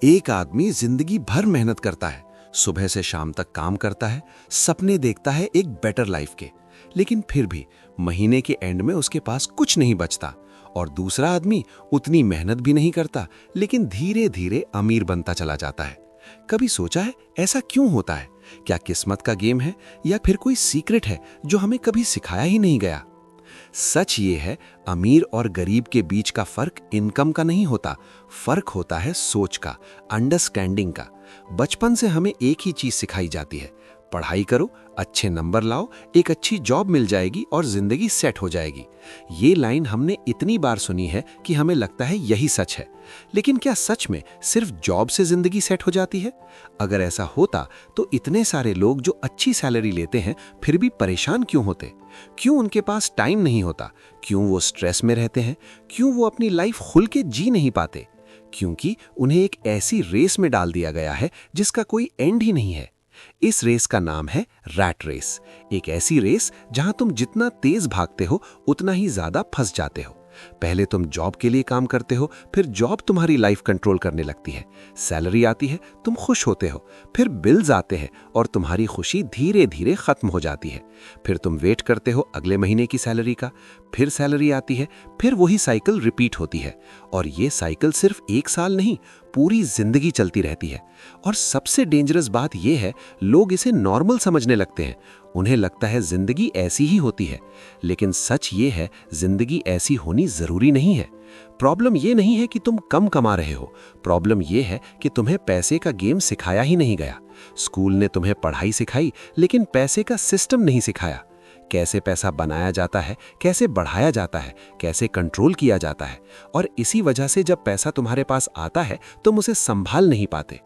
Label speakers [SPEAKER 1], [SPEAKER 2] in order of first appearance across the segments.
[SPEAKER 1] एक आदमी जिंदगी भर मेहनत करता है, सुबह से शाम तक काम करता है, सपने देखता है एक बेटर लाइफ के, लेकिन फिर भी महीने के एंड में उसके पास कुछ नहीं बचता। और दूसरा आदमी उतनी मेहनत भी नहीं करता, लेकिन धीरे धीरे अमीर बनता चला जाता है। कभी सोचा है ऐसा क्यों होता है? क्या किस्मत का गेम है या फिर कोई सीक्रेट है जो हमें कभी सिखाया ही नहीं गया? सच ये है, अमीर और गरीब के बीच का फर्क इनकम का नहीं होता, फर्क होता है सोच का, अंडरस्टैंडिंग का। बचपन से हमें एक ही चीज सिखाई जाती है, पढ़ाई करो, अच्छे नंबर लाओ, एक अच्छी जॉब मिल जाएगी और जिंदगी सेट हो जाएगी। ये लाइन हमने इतनी बार सुनी है कि हमें लगता है यही सच है। लेकिन क्या सच में सिर्फ जॉब से जिंदगी सेट हो जाती है? अगर ऐसा होता तो इतने सारे लोग जो अच्छी सैलरी लेते हैं फिर भी परेशान क्यों होते? क्यों उनके पास टाइम नहीं होता? क्यों वो स्ट्रेस में रहते हैं? क्यों वो अपनी लाइफ खुल के जी नहीं पाते? क्योंकि उन्हें एक ऐसी रेस में डाल दिया गया है जिसका कोई एंड ही नहीं है। इस रेस का नाम है रैट रेस। एक ऐसी रेस जहां तुम जितना तेज भागते हो उतना ही ज्यादा फंस जाते हो। पहले तुम जॉब के लिए काम करते हो, फिर जॉब तुम्हारी लाइफ कंट्रोल करने लगती है। सैलरी आती है, तुम खुश होते हो, फिर बिल्स आते हैं और तुम्हारी खुशी धीरे धीरे खत्म हो जाती है। फिर तुम वेट करते हो अगले महीने की सैलरी का, फिर सैलरी आती है, फिर वही साइकिल रिपीट होती है। और ये साइकिल सिर्फ एक साल नहीं, पूरी जिंदगी चलती रहती है। और सबसे डेंजरस बात यह है, लोग इसे नॉर्मल समझने लगते हैं। उन्हें लगता है जिंदगी ऐसी ही होती है, लेकिन सच ये है, जिंदगी ऐसी होनी जरूरी नहीं है। प्रॉब्लम ये नहीं है कि तुम कम कमा रहे हो, प्रॉब्लम ये है कि तुम्हें पैसे का गेम सिखाया ही नहीं गया। स्कूल ने तुम्हें पढ़ाई सिखाई, लेकिन पैसे का सिस्टम नहीं सिखाया। कैसे पैसा बनाया जाता है, कैसे बढ़ाया जाता है, कैसे कंट्रोल किया जाता है। और इसी वजह से जब पैसा तुम्हारे पास आता है तुम उसे संभाल नहीं पाते।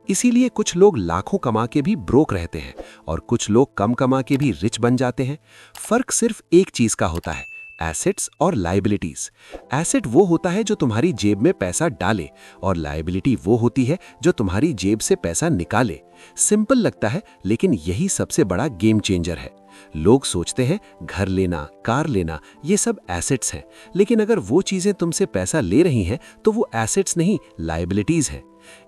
[SPEAKER 1] इसीलिए कुछ लोग लाखों कमा के भी ब्रोक रहते हैं और कुछ लोग कम कमा के भी रिच बन जाते हैं। फर्क सिर्फ एक चीज का होता है, एसेट्स और लायबिलिटीज। एसेट वो होता है जो तुम्हारी जेब में पैसा डाले, और लायबिलिटी वो होती है जो तुम्हारी जेब से पैसा निकाले। सिंपल लगता है, लेकिन यही सबसे बड़ा गेम चेंजर है। लोग सोचते हैं घर लेना, कार लेना, ये सब एसेट्स हैं, लेकिन अगर वो चीजें तुमसे पैसा ले रही हैं तो वो एसेट्स नहीं, लायबिलिटीज हैं।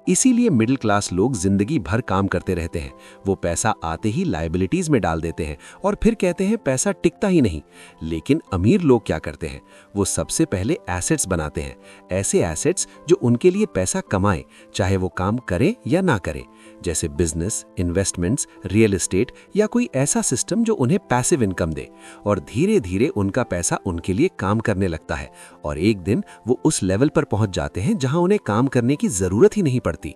[SPEAKER 1] इसीलिए मिडिल क्लास लोग जिंदगी भर काम करते रहते हैं। वो पैसा आते ही लायबिलिटीज में डाल देते हैं और फिर कहते हैं पैसा टिकता ही नहीं। लेकिन अमीर लोग क्या करते हैं? वो सबसे पहले एसेट्स बनाते हैं, ऐसे एसेट्स जो उनके लिए पैसा कमाएं, चाहे वो काम करें या ना करें, जैसे बिजनेस, इन्वेस्टमेंट्स, रियल एस्टेट या कोई ऐसा सिस्टम जो उन्हें पैसिव इनकम दे। और धीरे धीरे उनका पैसा उनके लिए काम करने लगता है और एक दिन वो उस लेवल पर पहुंच जाते हैं जहां उन्हें काम करने की जरूरत ही नहीं पड़ती।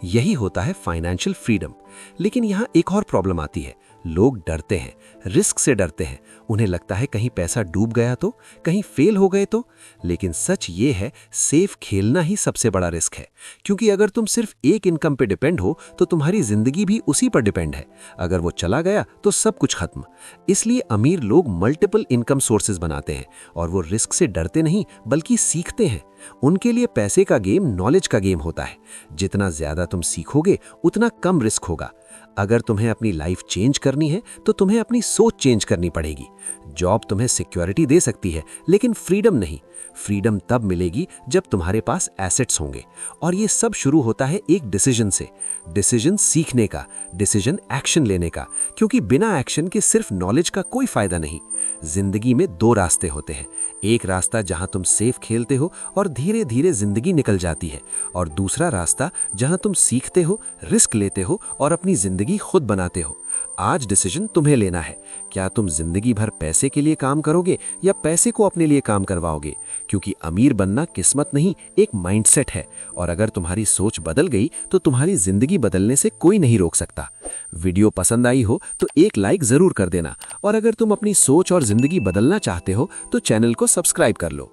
[SPEAKER 1] यही होता है फाइनेंशियल फ्रीडम। लेकिन यहाँ एक और प्रॉब्लम आती है, लोग डरते हैं, रिस्क से डरते हैं। उन्हें लगता है कहीं पैसा डूब गया तो, कहीं फेल हो गए तो। लेकिन सच ये है, सेफ खेलना ही सबसे बड़ा रिस्क है, क्योंकि अगर तुम सिर्फ एक इनकम पे डिपेंड हो तो तुम्हारी जिंदगी भी उसी पर डिपेंड है। अगर वो चला गया तो सब कुछ खत्म। इसलिए अमीर लोग मल्टीपल इनकम सोर्सेज बनाते हैं और वो रिस्क से डरते नहीं बल्कि सीखते हैं। उनके लिए पैसे का गेम नॉलेज का गेम होता है। जितना ज्यादा तुम सीखोगे उतना कम रिस्क होगा। अगर तुम्हें अपनी लाइफ चेंज करनी है तो तुम्हें अपनी सोच चेंज करनी पड़ेगी। जॉब तुम्हें सिक्योरिटी दे सकती है, लेकिन फ्रीडम नहीं। फ्रीडम तब मिलेगी जब तुम्हारे पास एसेट्स होंगे। और ये सब शुरू होता है एक डिसीजन से, डिसीजन सीखने का, डिसीजन एक्शन लेने का। क्योंकि बिना एक्शन के सिर्फ नॉलेज का कोई फायदा नहीं। जिंदगी में दो रास्ते होते हैं, एक रास्ता जहां तुम सेफ खेलते हो और धीरे धीरे जिंदगी निकल जाती है, और दूसरा रास्ता जहां तुम सीखते हो, रिस्क लेते हो और अपनी जिंदगी खुद बनाते हो। आज डिसीजन तुम्हें लेना है, क्या तुम जिंदगी भर पैसे के लिए काम करोगे या पैसे को अपने लिए काम करवाओगे? क्योंकि अमीर बनना किस्मत नहीं, एक माइंडसेट है, और अगर तुम्हारी सोच बदल गई तो तुम्हारी जिंदगी बदलने से कोई नहीं रोक सकता। वीडियो पसंद आई हो तो एक लाइक जरूर कर देना, और अगर तुम अपनी सोच और जिंदगी बदलना चाहते हो तो चैनल को सब्सक्राइब कर लो।